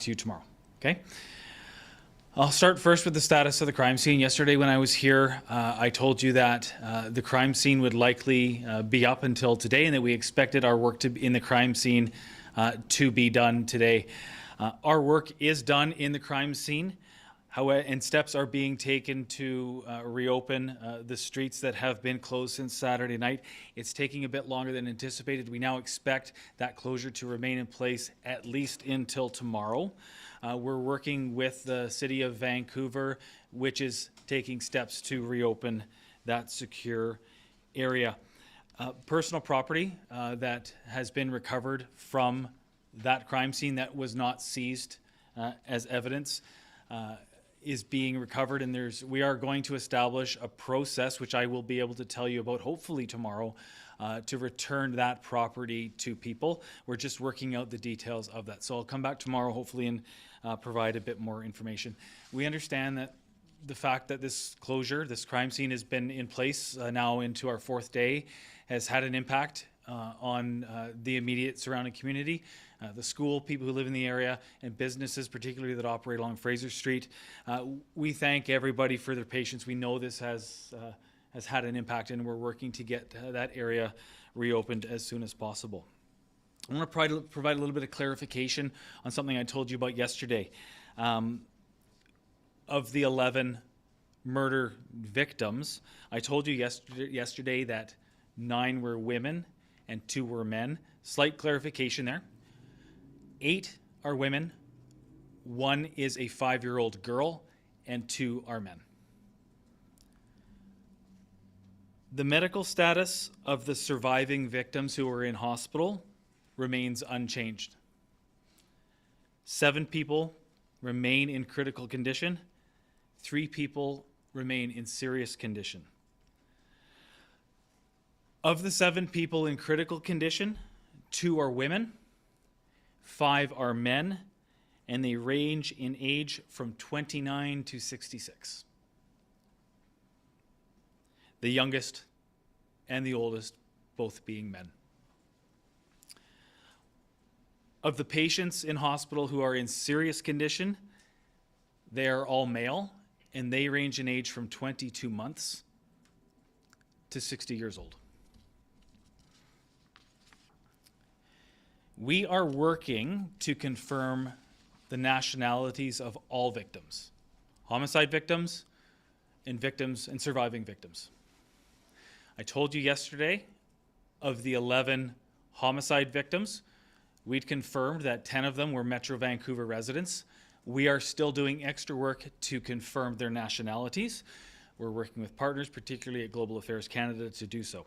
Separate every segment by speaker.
Speaker 1: to you tomorrow. Okay. I'll start first with the status of the crime scene. Yesterday when I was here, I told you that the crime scene would likely be up until today and that we expected our work in the crime scene to be done today. Our work is done in the crime scene, however, and steps are being taken to reopen the streets that have been closed since Saturday night. It's taking a bit longer than anticipated. We now expect that closure to remain in place at least until tomorrow. We're working with the City of Vancouver, which is taking steps to reopen that secure area. Personal property that has been recovered from that crime scene that was not seized as evidence is being recovered, and we are going to establish a process, which I will be able to tell you about hopefully tomorrow, to return that property to people. We're just working out the details of that. So I'll come back tomorrow hopefully and provide a bit more information. We understand that the fact that this closure, this crime scene has been in place now into our 4th day, has had an impact on the immediate surrounding community, the school, people who live in the area, and businesses, particularly that operate along Fraser Street. We thank everybody for their patience. We know this has had an impact, and we're working to get that area reopened as soon as possible. I want to provide a little bit of clarification on something I told you about yesterday. Of the 11 murder victims, I told you yesterday that 9 were women and 2 were men. Slight clarification there. 8 are women, 1 is a 5-year-old girl, and 2 are men. The medical status of the surviving victims who are in hospital remains unchanged. 7 people remain in critical condition. 3 people remain in serious condition. Of the 7 people in critical condition, 2 are women, 5 are men, and they range in age from 29 to 66. The youngest and the oldest both being men. Of the patients in hospital who are in serious condition, they are all male, and they range in age from 22 months to 60 years old. We are working to confirm the nationalities of all victims, homicide victims and surviving victims. I told you yesterday of the 11 homicide victims, we'd confirmed that 10 of them were Metro Vancouver residents. We are still doing extra work to confirm their nationalities. We're working with partners, particularly at Global Affairs Canada, to do so.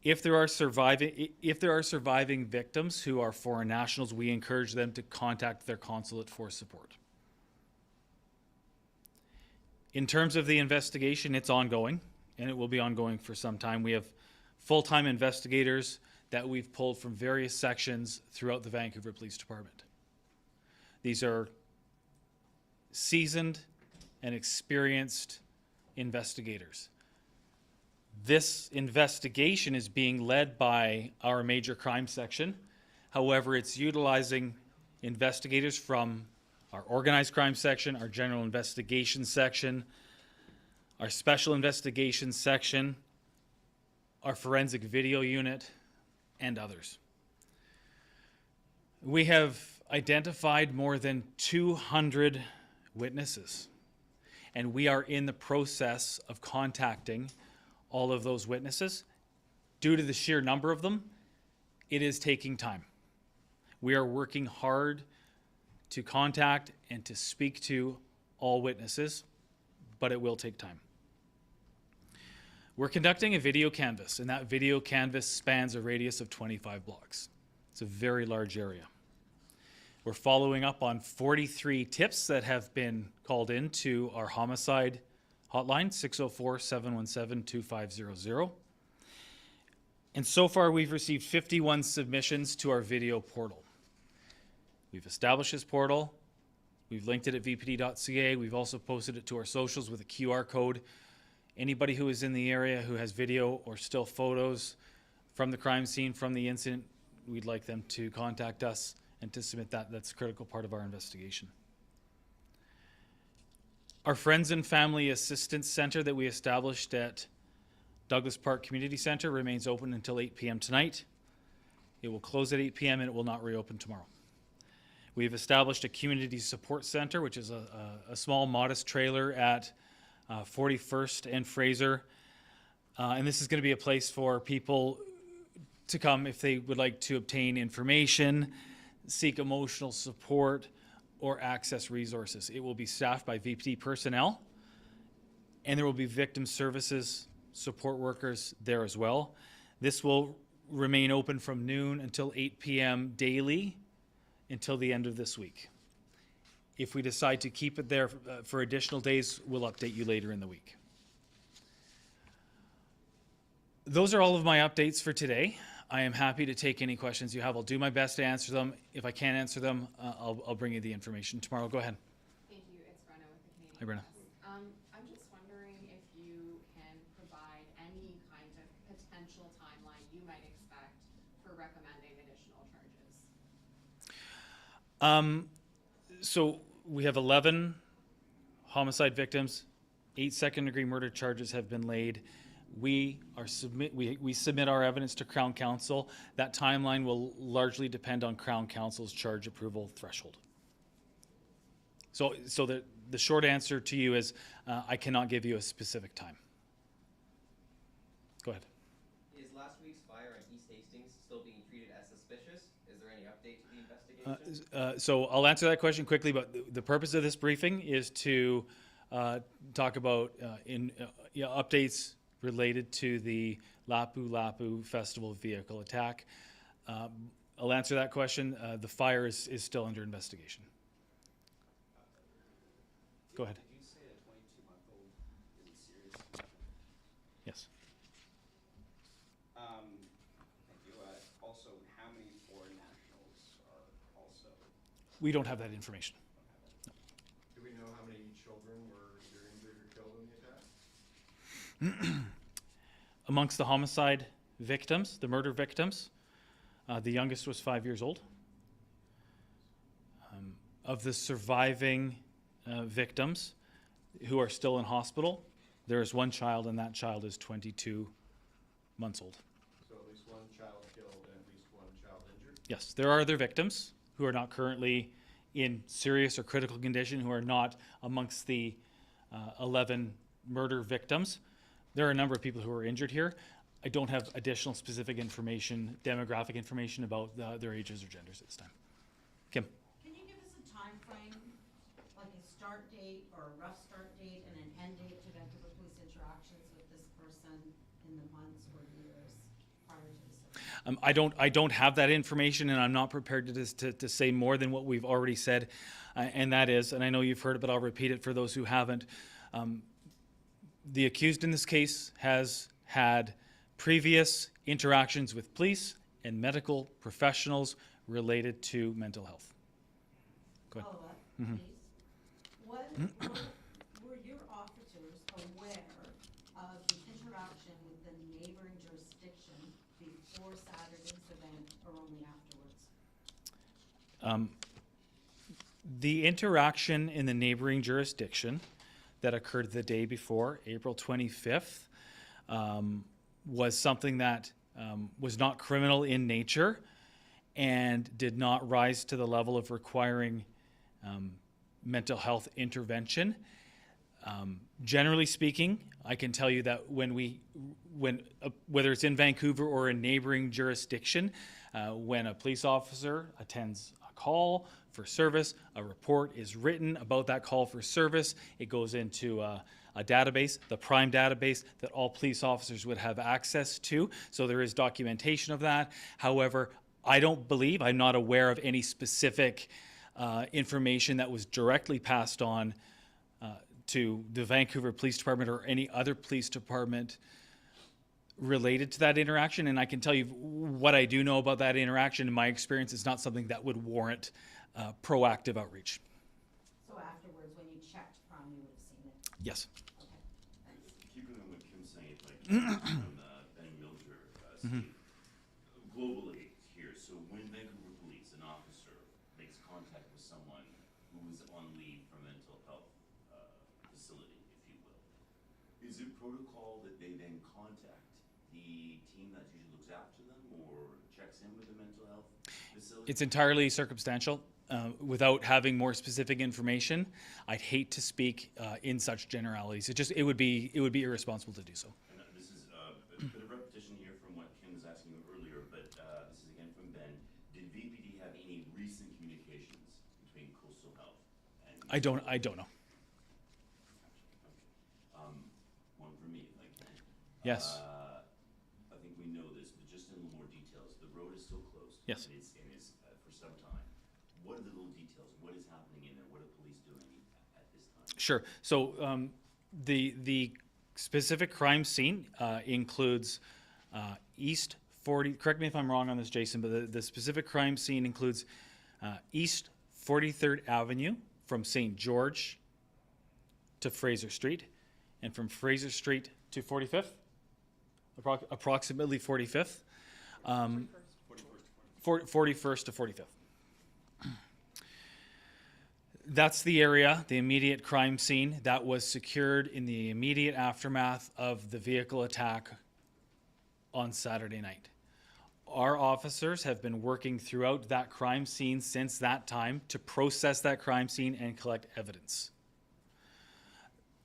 Speaker 1: If there are surviving victims who are foreign nationals, we encourage them to contact their consulate for support. In terms of the investigation, it's ongoing, and it will be ongoing for some time. We have full-time investigators that we've pulled from various sections throughout the Vancouver Police Department. These are seasoned and experienced investigators. This investigation is being led by our major crime section. However, it's utilizing investigators from our organized crime section, our general investigation section, our special investigations section, our forensic video unit, and others. We have identified more than 200 witnesses, and we are in the process of contacting all of those witnesses. Due to the sheer number of them, it is taking time. We are working hard to contact and to speak to all witnesses, but it will take time. We're conducting a video canvass, and that video canvass spans a radius of 25 blocks. It's a very large area. We're following up on 43 tips that have been called in to our homicide hotline, 604-717-2500. And so far, we've received 51 submissions to our video portal. We've established this portal. We've linked it at vpd.ca. We've also posted it to our socials with a QR code. Anybody who is in the area who has video or still photos from the crime scene, from the incident, we'd like them to contact us and to submit that. That's a critical part of our investigation. Our Friends and Family Assistance Center that we established at Douglas Park Community Center remains open until 8 p.m. tonight. It will close at 8 p.m. and it will not reopen tomorrow. We have established a community support center, which is a small, modest trailer at 41st and Fraser. And this is going to be a place for people to come if they would like to obtain information, seek emotional support, or access resources. It will be staffed by VPT personnel, and there will be victim services support workers there as well. This will remain open from noon until 8 p.m. daily until the end of this week. If we decide to keep it there for additional days, we'll update you later in the week. Those are all of my updates for today. I am happy to take any questions you have. I'll do my best to answer them. If I can't answer them, I'll bring you the information tomorrow. Go ahead.
Speaker 2: Thank you. It's Brenna with the Canadian
Speaker 1: Hi, Brenna.
Speaker 2: Press. I'm just wondering if you can provide any kind of potential timeline you might expect for recommending additional charges.
Speaker 1: So we have 11 homicide victims, 8 second-degree murder charges have been laid. We submit our evidence to Crown Counsel. That timeline will largely depend on Crown Counsel's charge approval threshold. So the short answer to you is I cannot give you a specific time. Go ahead.
Speaker 3: Is last week's fire in East Hastings still being treated as suspicious? Is there any update to the investigation?
Speaker 1: So I'll answer that question quickly, but the purpose of this briefing is to talk about updates related to the Lapu-Lapu Festival vehicle attack. I'll answer that question. The fire is still under investigation. Go ahead.
Speaker 4: Did you say a 22-month-old is in serious condition?
Speaker 1: Yes.
Speaker 4: Thank you. Also, how many foreign nationals are also?
Speaker 1: We don't have that information.
Speaker 5: Do we know how many children were either injured or killed in the attack?
Speaker 1: Amongst the homicide victims, the murder victims, the youngest was 5 years old. Of the surviving victims who are still in hospital, there is one child, and that child is 22 months old.
Speaker 5: So at least one child killed and at least one child injured?
Speaker 1: Yes, there are other victims who are not currently in serious or critical condition, who are not amongst the 11 murder victims. There are a number of people who are injured here. I don't have additional specific information, demographic information about their ages or genders at this time. Kim?
Speaker 6: Can you give us a time frame, like a start date or a rough start date and an end date to Vancouver police interactions with this person in the months or years prior to the surgery?
Speaker 1: I don't have that information, and I'm not prepared to say more than what we've already said, and that is, and I know you've heard it, but I'll repeat it for those who haven't. The accused in this case has had previous interactions with police and medical professionals related to mental health. Go ahead.
Speaker 6: Follow-up, please. Were your officers aware of the interaction with the neighboring jurisdiction before Saturday's event or only afterwards?
Speaker 1: The interaction in the neighboring jurisdiction that occurred the day before, April 25th, was something that was not criminal in nature and did not rise to the level of requiring mental health intervention. Generally speaking, I can tell you that whether it's in Vancouver or a neighboring jurisdiction, when a police officer attends a call for service, a report is written about that call for service. It goes into a database, the PRIME database, that all police officers would have access to. So there is documentation of that. However, I'm not aware of any specific information that was directly passed on to the Vancouver Police Department or any other police department related to that interaction. And I can tell you what I do know about that interaction. In my experience, it's not something that would warrant proactive outreach.
Speaker 6: So afterwards, when you checked Prime, you would have seen it?
Speaker 1: Yes.
Speaker 6: Okay, thanks.
Speaker 7: Keeping on what Kim's saying, like from Ben Milger, Steve, globally here, so when Vancouver police, an officer who was on leave from a mental health facility, if you will. Is it protocol that they then contact the team that usually looks after them or checks in with the mental health facility?
Speaker 1: It's entirely circumstantial. Without having more specific information, I'd hate to speak in such generalities. It would be irresponsible to do so.
Speaker 7: And this is a bit of repetition here from what Kim was asking you earlier, but this is again from Ben. Did VPD have any recent communications between Coastal Health and?
Speaker 1: I don't know.
Speaker 7: One for me, if I can.
Speaker 1: Yes.
Speaker 7: I think we know this, but just in a little more details. The road is still closed.
Speaker 1: Yes.
Speaker 7: And it's for some time. What are the little details? What is happening in there? What are police doing at this time?
Speaker 1: Sure. So the specific crime scene includes East 40. Correct me if I'm wrong on this, Jason, but the specific crime scene includes East 43rd Avenue from St. George to Fraser Street, and from Fraser Street to 45th, approximately 45th. 41st to 45th. That's the area, the immediate crime scene that was secured in the immediate aftermath of the vehicle attack on Saturday night. Our officers have been working throughout that crime scene since that time to process that crime scene and collect evidence.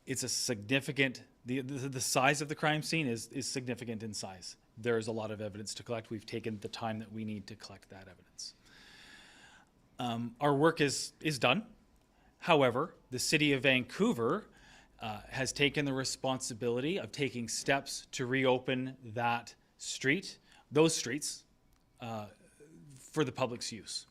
Speaker 1: It's a significant, the size of the crime scene is significant in size. There's a lot of evidence to collect. We've taken the time that we need to collect that evidence. Our work is done. However, the City of Vancouver has taken the responsibility of taking steps to reopen that street, those streets, for the public's use.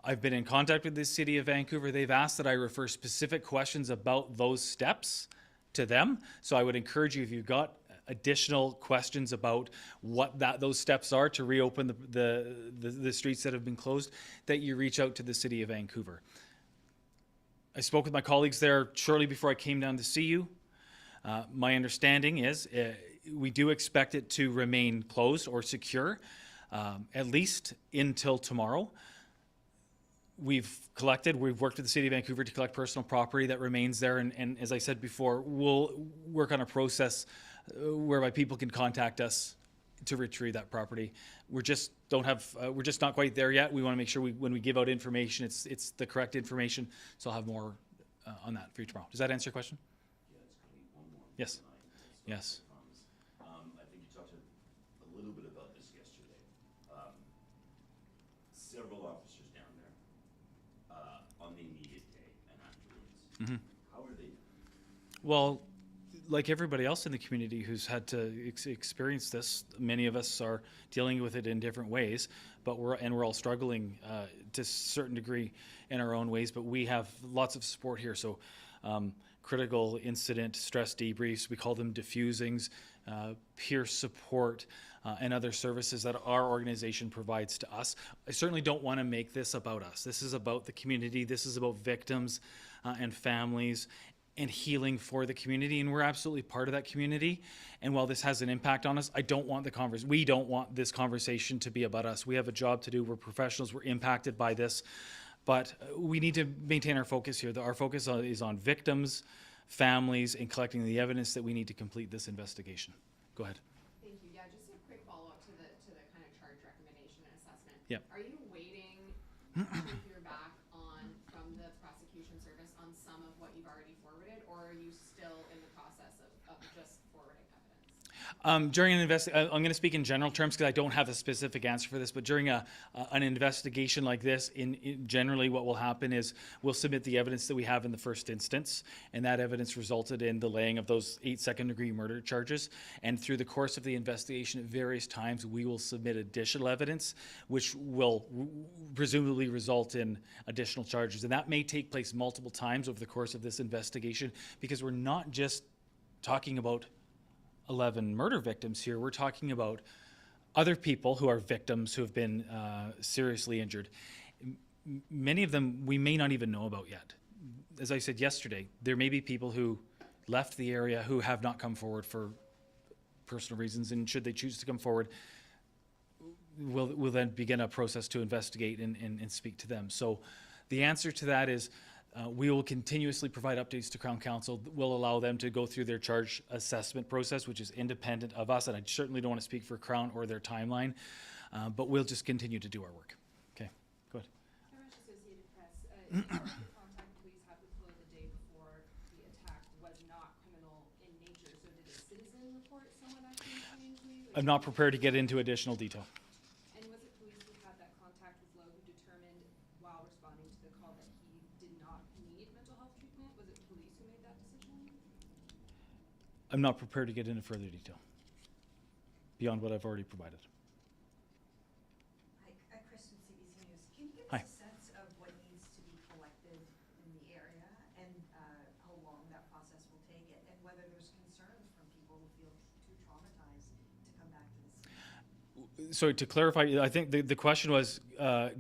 Speaker 1: I've been in contact with the City of Vancouver. They've asked that I refer specific questions about those steps to them. So I would encourage you, if you've got additional questions about what those steps are to reopen the streets that have been closed, that you reach out to the City of Vancouver. I spoke with my colleagues there shortly before I came down to see you. My understanding is we do expect it to remain closed or secure, at least until tomorrow. We've worked with the City of Vancouver to collect personal property that remains there, and as I said before, we'll work on a process whereby people can contact us to retrieve that property. We're just not quite there yet. We want to make sure when we give out information, it's the correct information. So I'll have more on that for you tomorrow. Does that answer your question?
Speaker 7: Yeah, it's going to be one more.
Speaker 1: Yes.
Speaker 7: Tonight,
Speaker 1: Yes.
Speaker 7: I promise. I think you talked a little bit about this yesterday. Several officers down there on the immediate day and afterwards. How are they?
Speaker 1: Well, like everybody else in the community who's had to experience this, many of us are dealing with it in different ways, but we're all struggling to a certain degree in our own ways, but we have lots of support here. So critical incident stress debriefs, we call them diffusings, peer support, and other services that our organization provides to us. I certainly don't want to make this about us. This is about the community. This is about victims and families and healing for the community, and we're absolutely part of that community. And while this has an impact on us, we don't want this conversation to be about us. We have a job to do. We're professionals. We're impacted by this, but we need to maintain our focus here. Our focus is on victims, families, and collecting the evidence that we need to complete this investigation. Go ahead.
Speaker 2: Thank you. Yeah, just a quick follow-up to the kind of charge recommendation and assessment.
Speaker 1: Yep.
Speaker 2: Are you waiting to hear back from the prosecution service on some of what you've already forwarded, or are you still in the process of just forwarding evidence?
Speaker 1: During an I'm going to speak in general terms because I don't have a specific answer for this, but during an investigation like this, generally what will happen is we'll submit the evidence that we have in the first instance, and that evidence resulted in the laying of those 8 second-degree murder charges. And through the course of the investigation, at various times, we will submit additional evidence, which will presumably result in additional charges. And that may take place multiple times over the course of this investigation, because we're not just talking about 11 murder victims here. We're talking about other people who are victims who have been seriously injured. Many of them we may not even know about yet. As I said yesterday, there may be people who left the area who have not come forward for personal reasons, and should they choose to come forward, we'll then begin a process to investigate and speak to them. So The answer to that is we will continuously provide updates to Crown Council. We'll allow them to go through their charge assessment process, which is independent of us, and I certainly don't want to speak for Crown or their timeline, but we'll just continue to do our work. Okay, go ahead.
Speaker 2: Irish Associated Press, the contact police had with Flo the day before the attack was not criminal in nature, so did a citizen report someone actually coming to you?
Speaker 1: I'm not prepared to get into additional detail.
Speaker 2: And was it police who had that contact with Flo who determined while responding to the call that he did not need mental health treatment? Was it police who made that decision?
Speaker 1: I'm not prepared to get into further detail beyond what I've already provided.
Speaker 8: Hi, Chris from CBC News. Can you give
Speaker 1: Hi.
Speaker 8: us a sense of what needs to be collected in the area and how long that process will take and whether there's concerns from people who feel too traumatized to come back to the scene?
Speaker 1: So to clarify, I think the question was,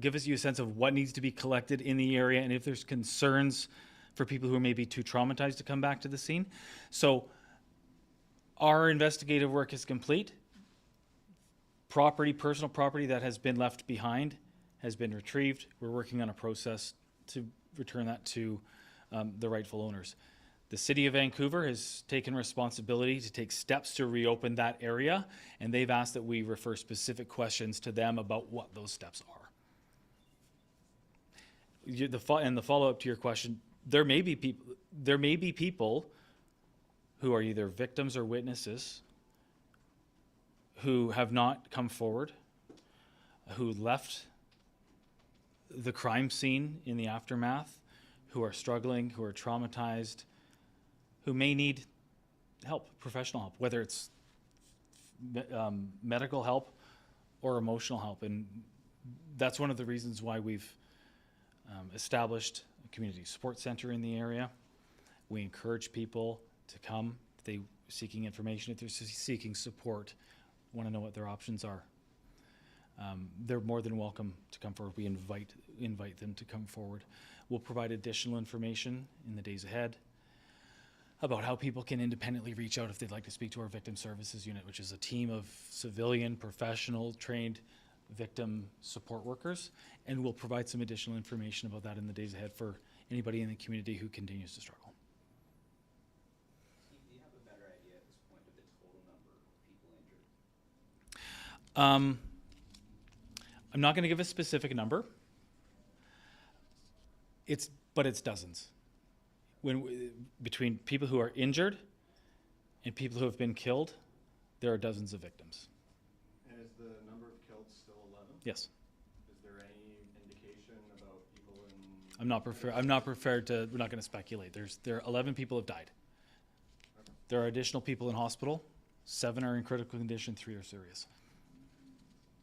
Speaker 1: give us you a sense of what needs to be collected in the area and if there's concerns for people who are maybe too traumatized to come back to the scene. So our investigative work is complete. Personal property that has been left behind has been retrieved. We're working on a process to return that to the rightful owners. The City of Vancouver has taken responsibility to take steps to reopen that area, and they've asked that we refer specific questions to them about what those steps are. The follow-up to your question, there may be people who are either victims or witnesses who have not come forward, who left the crime scene in the aftermath, who are struggling, who are traumatized, who may need help, professional help, whether it's medical help or emotional help. And that's one of the reasons why we've established a community support center in the area. We encourage people to come if they're seeking information, if they're seeking support, want to know what their options are. They're more than welcome to come forward. We invite them to come forward. We'll provide additional information in the days ahead about how people can independently reach out if they'd like to speak to our Victim Services Unit, which is a team of civilian, professional, trained victim support workers. And we'll provide some additional information about that in the days ahead for anybody in the community who continues to struggle.
Speaker 4: Steve, do you have a better idea at this point of the total number of people injured?
Speaker 1: I'm not going to give a specific number. But it's dozens. Between people who are injured and people who have been killed, there are dozens of victims.
Speaker 5: And is the number of killed still 11?
Speaker 1: Yes.
Speaker 5: Is there any indication about people in?
Speaker 1: I'm not prepared to. We're not going to speculate. There are 11 people have died.
Speaker 5: Okay.
Speaker 1: There are additional people in hospital. 7 are in critical condition. 3 are serious.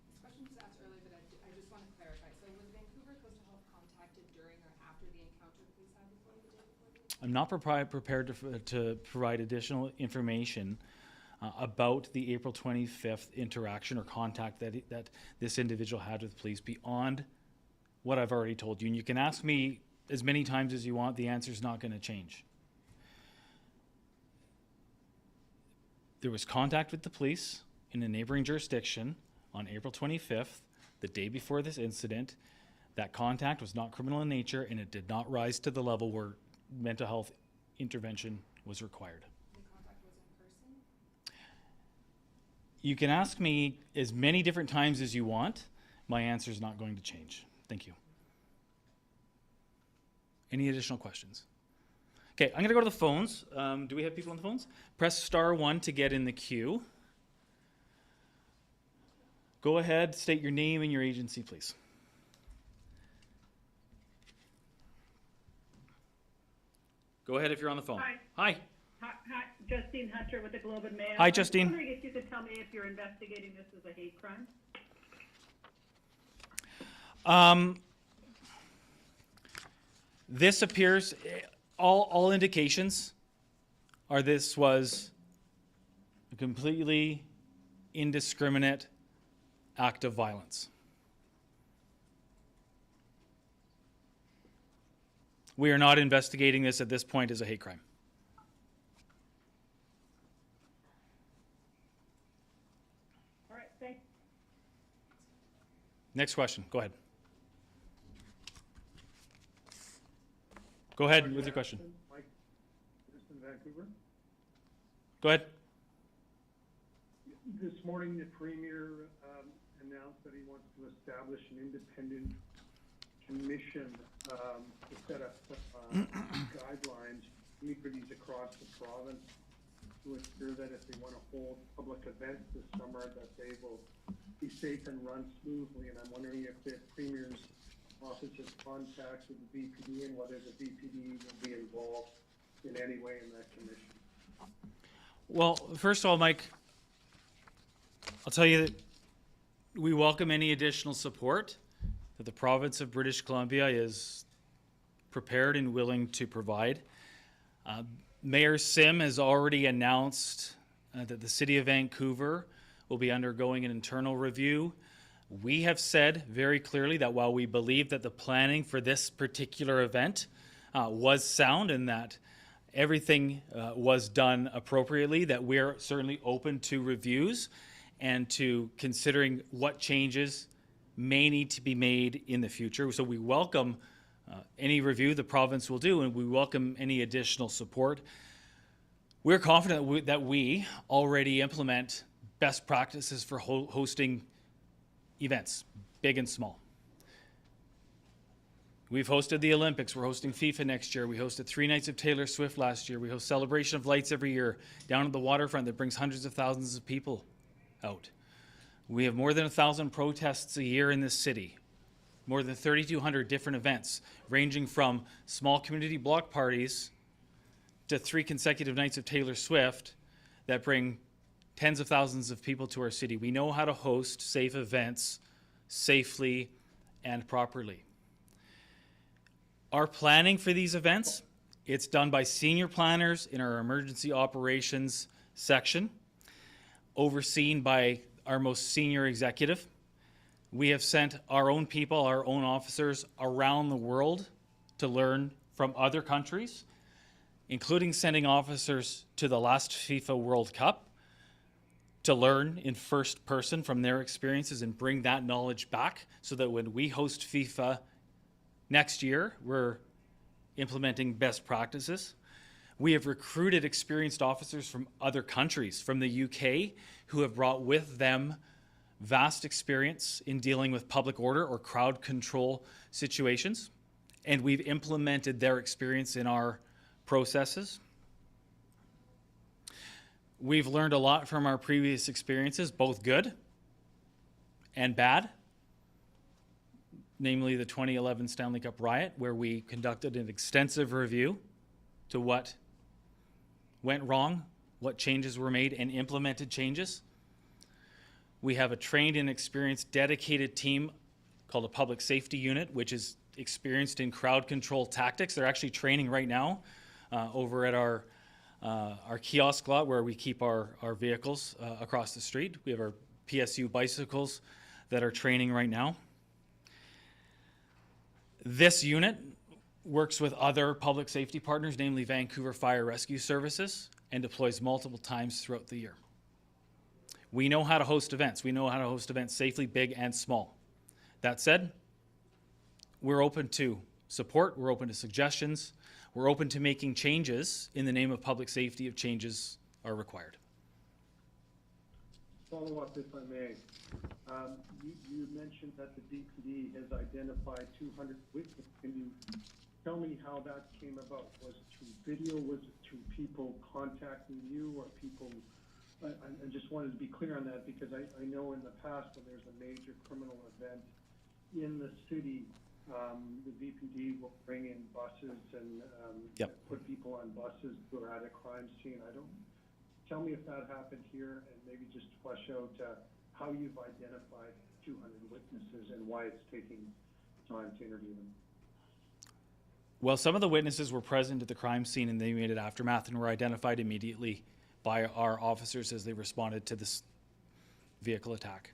Speaker 2: This question was asked earlier, but I just want to clarify. So was Vancouver Coastal Health contacted during or after the encounter police had with Flo the day before the attack?
Speaker 1: I'm not prepared to provide additional information about the April 25th interaction or contact that this individual had with police beyond what I've already told you. And you can ask me as many times as you want, the answer's not going to change. There was contact with the police in a neighboring jurisdiction on April 25th, the day before this incident. That contact was not criminal in nature, and it did not rise to the level where mental health intervention was required.
Speaker 2: The contact was in person?
Speaker 1: You can ask me as many different times as you want. My answer is not going to change. Thank you. Any additional questions? Okay, I'm going to go to the phones. Do we have people on the phones? Press *1 to get in the queue. Go ahead, state your name and your agency, please. Go ahead if you're on the phone.
Speaker 9: Hi.
Speaker 1: Hi.
Speaker 9: Hi, Justine Hunter with the Globe and Mail.
Speaker 1: Hi, Justine.
Speaker 9: I was wondering if you could tell me if you're investigating this as a hate crime?
Speaker 1: This appears, all indications are this was a completely indiscriminate act of violence. We are not investigating this at this point as a hate crime.
Speaker 9: All right, thanks.
Speaker 1: Next question, go ahead. Go ahead with your question.
Speaker 10: Mike, just in Vancouver.
Speaker 1: Go ahead.
Speaker 10: This morning, the Premier announced that he wants to establish an independent commission to set up guidelines for communities across the province to ensure that if they want to hold public events this summer, that they will be safe and run smoothly. And I'm wondering if the Premier's office has contacted the VPD and whether the VPD will be involved in any way in that commission.
Speaker 1: Well, first of all, Mike, I'll tell you that we welcome any additional support that the province of British Columbia is prepared and willing to provide. Mayor Sim has already announced that the City of Vancouver will be undergoing an internal review. We have said very clearly that while we believe that the planning for this particular event was sound and that everything was done appropriately, that we're certainly open to reviews and to considering what changes may need to be made in the future. So we welcome any review the province will do, and we welcome any additional support. We're confident that we already implement best practices for hosting events, big and small. We've hosted the Olympics. We're hosting FIFA next year. We hosted 3 nights of Taylor Swift last year. We host Celebration of Lights every year down at the waterfront that brings hundreds of thousands of people out. We have more than 1,000 protests a year in this city, more than 3,200 different events, ranging from small community block parties to 3 consecutive nights of Taylor Swift that bring tens of thousands of people to our city. We know how to host safe events safely and properly. Our planning for these events, it's done by senior planners in our emergency operations section, overseen by our most senior executive. We have sent our own people, our own officers around the world to learn from other countries, including sending officers to the last FIFA World Cup to learn in first person from their experiences and bring that knowledge back so that when we host FIFA next year, we're implementing best practices. We have recruited experienced officers from other countries, from the UK, who have brought with them vast experience in dealing with public order or crowd control situations, and we've implemented their experience in our processes. We've learned a lot from our previous experiences, both good and bad, namely the 2011 Stanley Cup riot, where we conducted an extensive review to what went wrong, what changes were made, and implemented changes. We have a trained and experienced dedicated team called a public safety unit, which is experienced in crowd control tactics. They're actually training right now over at our kiosk lot where we keep our vehicles across the street. We have our PSU bicycles that are training right now. This unit works with other public safety partners, namely Vancouver Fire Rescue Services, and deploys multiple times throughout the year. We know how to host events. We know how to host events safely, big and small. That said, we're open to support, we're open to suggestions, we're open to making changes in the name of public safety if changes are required.
Speaker 10: Follow up, if I may. You mentioned that the DPD has identified 200 witnesses. Can you tell me how that came about? Was it through video? Was it through people contacting you or people? I just wanted to be clear on that because I know in the past when there's a major criminal event in the city, the VPD will bring in buses and put people on buses who are at a crime scene. Tell me if that happened here and maybe just flesh out how you've identified 200 witnesses and why it's taking time to interview them.
Speaker 1: Well, some of the witnesses were present at the crime scene in the immediate aftermath and were identified immediately by our officers as they responded to this vehicle attack.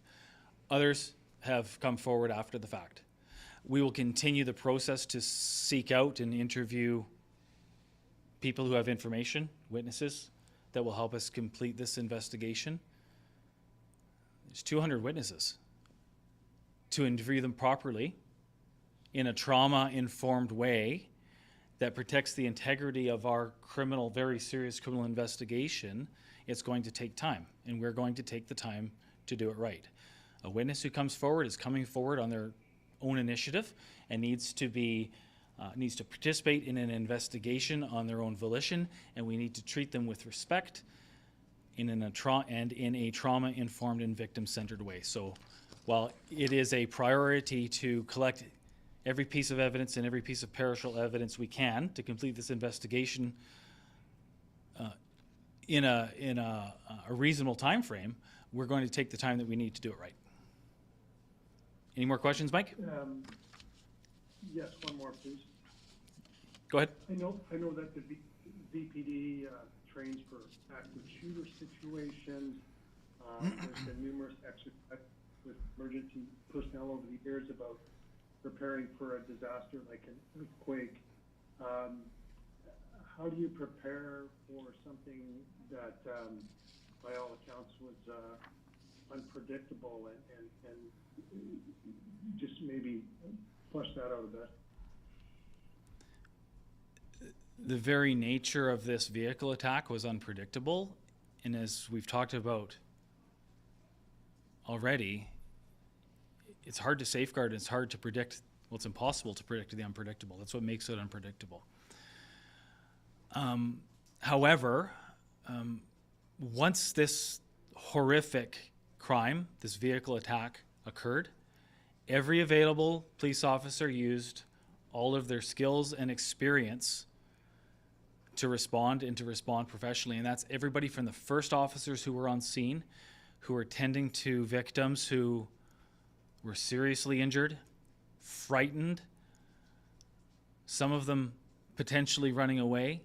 Speaker 1: Others have come forward after the fact. We will continue the process to seek out and interview people who have information, witnesses, that will help us complete this investigation. There's 200 witnesses. To interview them properly, in a trauma-informed way, that protects the integrity of our criminal, very serious criminal investigation, it's going to take time, and we're going to take the time to do it right. A witness who comes forward is coming forward on their own initiative and needs to participate in an investigation on their own volition, and we need to treat them with respect in a trauma-informed and victim-centered way. So while it is a priority to collect every piece of evidence and every piece of perishable evidence we can to complete this investigation in a reasonable time frame, we're going to take the time that we need to do it right. Any more questions, Mike?
Speaker 10: Yes, one more, please.
Speaker 1: Go ahead.
Speaker 10: I know that the VPD trains for active shooter situations. There's been numerous exercises with emergency personnel over the years about preparing for a disaster like an earthquake. How do you prepare for something that, by all accounts, was unpredictable, and just maybe flush that out a bit?
Speaker 1: The very nature of this vehicle attack was unpredictable, and as we've talked about already, it's hard to safeguard, it's hard to predict, well, it's impossible to predict the unpredictable. That's what makes it unpredictable. However, once this horrific crime, this vehicle attack occurred, every available police officer used all of their skills and experience to respond and to respond professionally. And that's everybody from the first officers who were on scene, who were tending to victims who were seriously injured, frightened, some of them potentially running away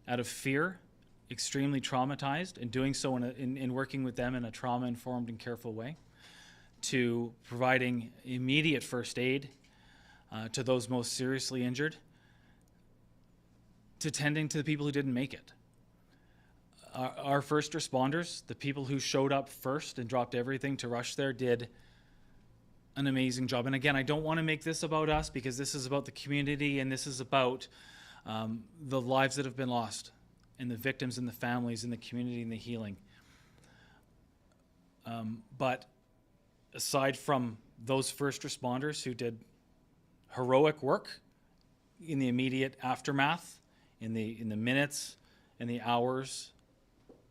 Speaker 1: out of fear, extremely traumatized, and doing so in working with them in a trauma-informed and careful way, to providing immediate first aid to those most seriously injured, to tending to the people who didn't make it. Our first responders, the people who showed up first and dropped everything to rush there, did an amazing job. And again, I don't want to make this about us, because this is about the community, and this is about the lives that have been lost, and the victims and the families and the community and the healing. But aside from those first responders who did heroic work in the immediate aftermath, in the minutes and the hours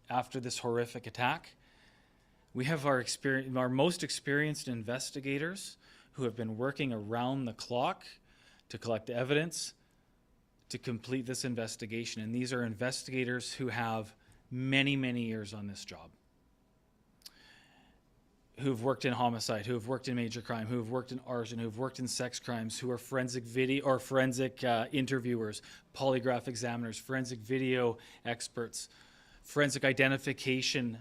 Speaker 1: after this horrific attack, we have our most experienced investigators who have been working around the clock to collect evidence to complete this investigation. And these are investigators who have many, many years on this job, who've worked in homicide, who have worked in major crime, who have worked in arson, who have worked in sex crimes, who are forensic interviewers, polygraph examiners, forensic video experts, forensic identification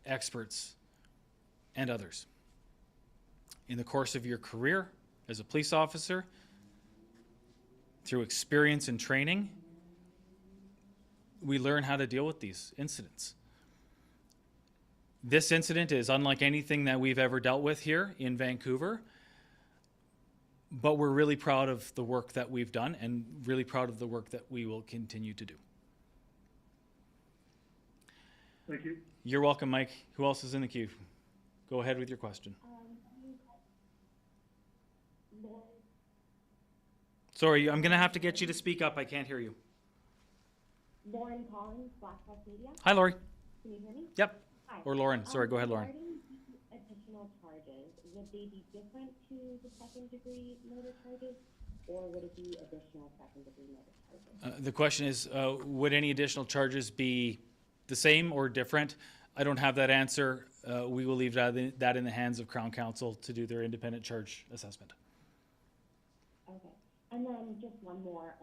Speaker 1: experts, and others. In the course of your career as a police officer, through experience and training, we learn how to deal with these incidents. This incident is unlike anything that we've ever dealt with here in Vancouver, but we're really proud of the work that we've done, and really proud of the work that we will continue to do.
Speaker 10: Thank you.
Speaker 1: You're welcome, Mike. Who else is in the queue? Go ahead with your question. Sorry, I'm going to have to get you to speak up. I can't hear you.
Speaker 11: Lauren Collins, Black Hawk Media.
Speaker 1: Hi, Lori.
Speaker 11: Can you hear me?
Speaker 1: Yep.
Speaker 11: Hi.
Speaker 1: Or Lauren. Sorry, go ahead, Lauren.
Speaker 11: Regarding the additional charges, would they be different to the second-degree murder charges, or would it be additional second-degree murder charges?
Speaker 1: The question is, would any additional charges be the same or different? I don't have that answer. We will leave that in the hands of Crown Counsel to do their independent charge assessment.
Speaker 11: Okay. And then just one more.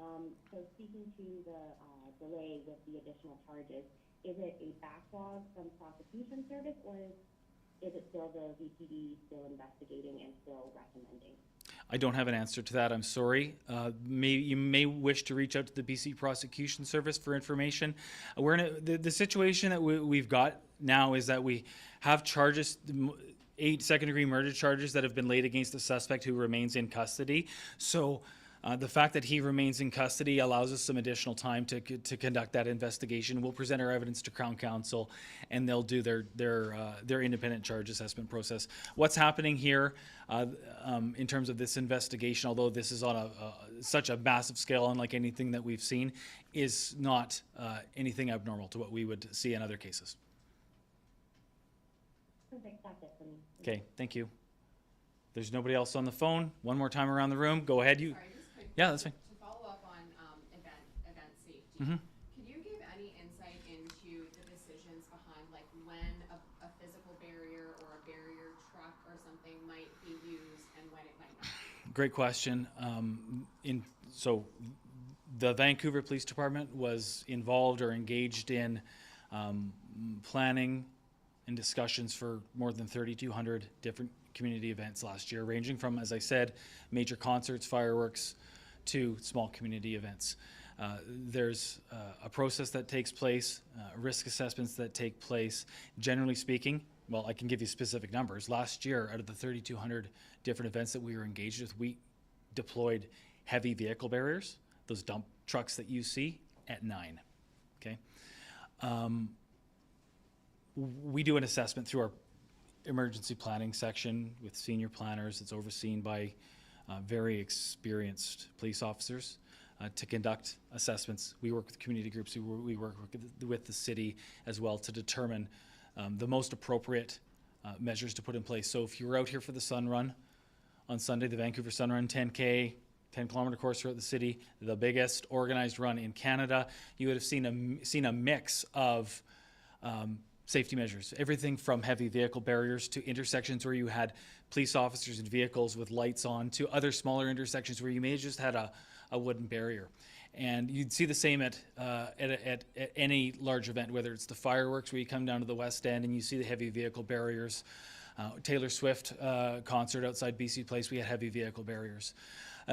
Speaker 11: So speaking to the delay with the additional charges, is it a backlog from prosecution service, or is it still the VPD still investigating and still recommending?
Speaker 1: I don't have an answer to that. I'm sorry. You may wish to reach out to the BC Prosecution Service for information. We're in the situation that we've got now is that we have charges, 8 second-degree murder charges that have been laid against the suspect who remains in custody. So The fact that he remains in custody allows us some additional time to conduct that investigation. We'll present our evidence to Crown Counsel, and they'll do their independent charge assessment process. What's happening here in terms of this investigation, although this is on such a massive scale, unlike anything that we've seen, is not anything abnormal to what we would see in other cases.
Speaker 11: Perfect, that's it for me.
Speaker 1: Okay, thank you. There's nobody else on the phone. One more time around the room. Go ahead. You.
Speaker 2: Sorry, just quick.
Speaker 1: Yeah, that's fine.
Speaker 2: To follow up on event safety,
Speaker 1: Mhm.
Speaker 2: could you give any insight into the decisions behind like when a physical barrier or a barrier truck or something might be used and when it might not?
Speaker 1: Great question. So the Vancouver Police Department was involved or engaged in planning and discussions for more than 3,200 different community events last year, ranging from, as I said, major concerts, fireworks, to small community events. There's a process that takes place, risk assessments that take place. Generally speaking, well, I can give you specific numbers. Last year, out of the 3,200 different events that we were engaged with, we deployed heavy vehicle barriers, those dump trucks that you see, at 9. Okay. We do an assessment through our emergency planning section with senior planners. It's overseen by very experienced police officers to conduct assessments. We work with community groups, we work with the city as well to determine the most appropriate measures to put in place. So if you were out here for the Sun Run on Sunday, the Vancouver Sun Run 10K, 10-kilometer course throughout the city, the biggest organized run in Canada, you would have seen a mix of safety measures, everything from heavy vehicle barriers to intersections where you had police officers and vehicles with lights on to other smaller intersections where you may have just had a wooden barrier. And you'd see the same at any large event, whether it's the fireworks where you come down to the West End and you see the heavy vehicle barriers. Taylor Swift concert outside BC Place, we had heavy vehicle barriers.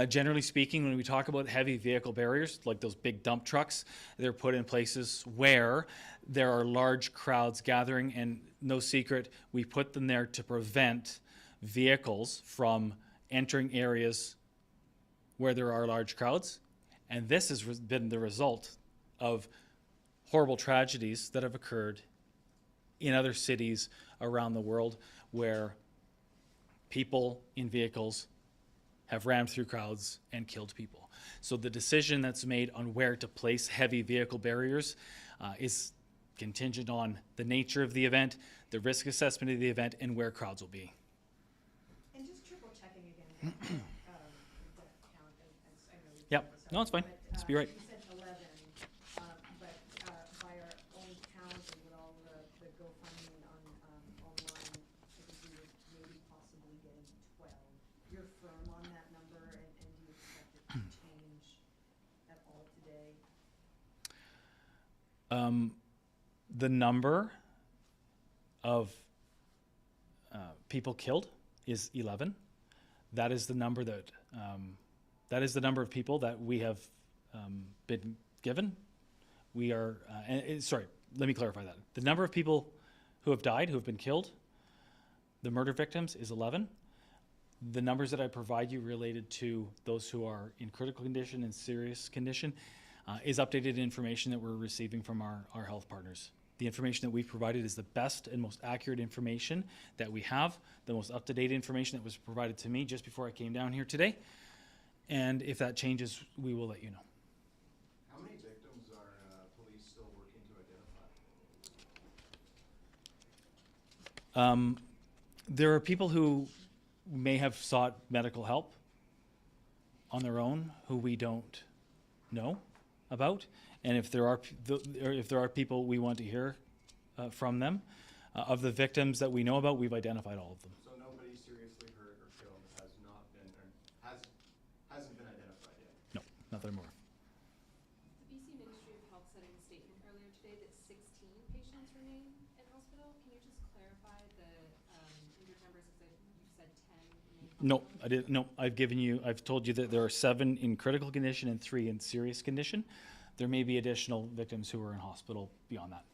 Speaker 1: Generally speaking, when we talk about heavy vehicle barriers, like those big dump trucks, they're put in places where there are large crowds gathering, and no secret, we put them there to prevent vehicles from entering areas where there are large crowds. And this has been the result of horrible tragedies that have occurred in other cities around the world where people in vehicles have rammed through crowds and killed people. So the decision that's made on where to place heavy vehicle barriers is contingent on the nature of the event, the risk assessment of the event, and where crowds will be.
Speaker 8: And just triple checking again, the count, and I know you.
Speaker 1: Yep, no, it's fine. Just be right.
Speaker 8: You said 11, but by our own count and with all the GoFundMe online, I think we were maybe possibly getting 12. You're firm on that number, and do you expect it to change at all today?
Speaker 1: The number of people killed is 11. That is the number of people that we have been given. We are sorry, let me clarify that. The number of people who have died, who have been killed, the murder victims, is 11. The numbers that I provide you related to those who are in critical condition and serious condition is updated information that we're receiving from our health partners. The information that we've provided is the best and most accurate information that we have, the most up-to-date information that was provided to me just before I came down here today. And if that changes, we will let you know.
Speaker 5: How many victims are police still working to identify?
Speaker 1: There are people who may have sought medical help on their own who we don't know about, and if there are people, we want to hear from them. Of the victims that we know about, we've identified all of them.
Speaker 5: So nobody seriously hurt or killed hasn't been identified yet?
Speaker 1: No, nothing more.
Speaker 2: The BC Ministry of Health said in a statement earlier today that 16 patients remain in hospital. Can you just clarify the injured numbers, because you said 10 remain?
Speaker 1: No, I didn't. No, I've told you that there are 7 in critical condition and 3 in serious condition. There may be additional victims who are in hospital beyond that.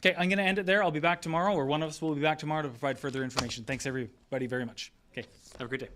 Speaker 1: Okay, I'm going to end it there. I'll be back tomorrow, or one of us will be back tomorrow to provide further information. Thanks, everybody, very much. Okay, have a great day.